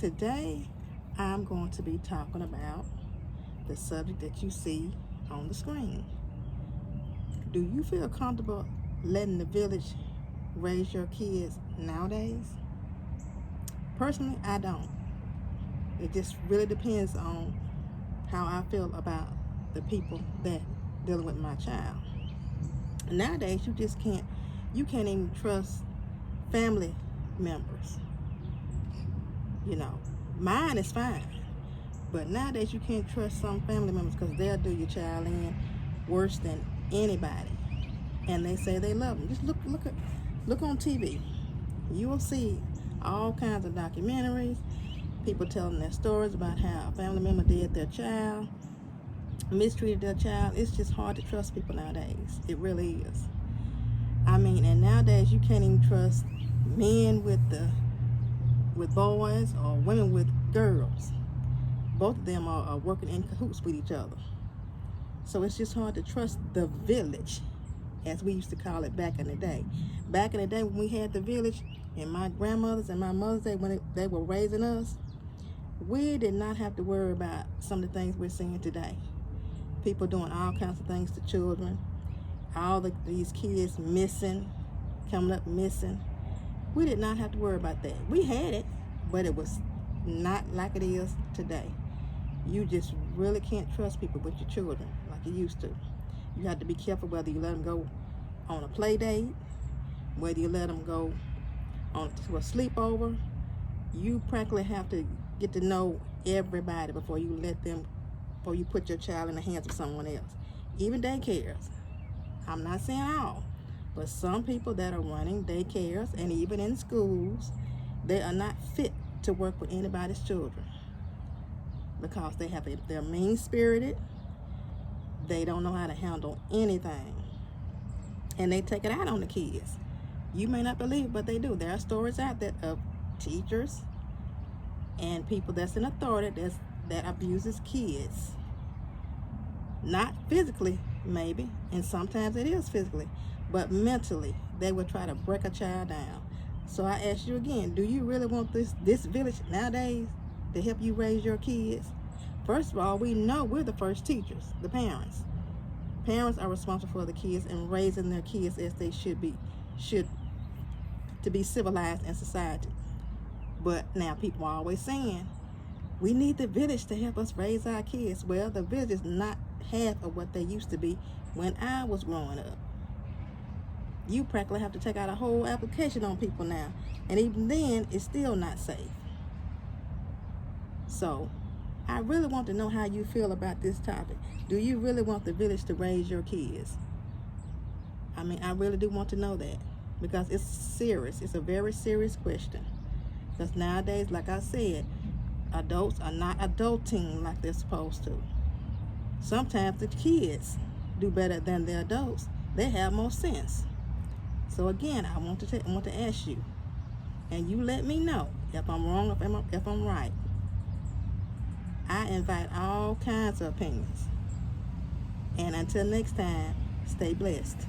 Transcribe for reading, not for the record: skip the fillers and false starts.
Today, I'm going to be talking about the subject that you see on the screen. Do you feel comfortable letting the village raise your kids nowadays? Personally, I don't. It just really depends on how I feel about the people that dealing with my child. Nowadays, you can't even trust family members. You know, mine is fine, but nowadays you can't trust some family members because they'll do your child in worse than anybody, and they say they love them. Just look on TV. You will see all kinds of documentaries, people telling their stories about how a family member did their child, mistreated their child. It's just hard to trust people nowadays. It really is. I mean, and nowadays you can't even trust men with boys or women with girls. Both of them are working in cahoots with each other. So it's just hard to trust the village, as we used to call it back in the day. Back in the day when we had the village, and my grandmothers and my mothers, when they were raising us, we did not have to worry about some of the things we're seeing today. People doing all kinds of things to children. These kids missing, coming up missing. We did not have to worry about that. We had it, but it was not like it is today. You just really can't trust people with your children like you used to. You have to be careful whether you let them go on a play date, whether you let them go to a sleepover. You practically have to get to know everybody before you put your child in the hands of someone else. Even daycares. I'm not saying all, but some people that are running daycares and even in schools, they are not fit to work with anybody's children because they're mean-spirited. They don't know how to handle anything, and they take it out on the kids. You may not believe it, but they do. There are stories out there of teachers and people that's in authority that abuses kids. Not physically, maybe, and sometimes it is physically, but mentally, they will try to break a child down. So I ask you again, do you really want this village nowadays to help you raise your kids? First of all, we know we're the first teachers, the parents. Parents are responsible for the kids and raising their kids as they should to be civilized in society. But now people are always saying, we need the village to help us raise our kids. Well, the village is not half of what they used to be when I was growing up. You practically have to take out a whole application on people now, and even then it's still not safe. So I really want to know how you feel about this topic. Do you really want the village to raise your kids? I mean, I really do want to know that, because it's serious. It's a very serious question, because nowadays, like I said, adults are not adulting like they're supposed to. Sometimes the kids do better than the adults. They have more sense. So again, I want to ask you, and you let me know if I'm wrong or if I'm right. I invite all kinds of opinions. And until next time, stay blessed.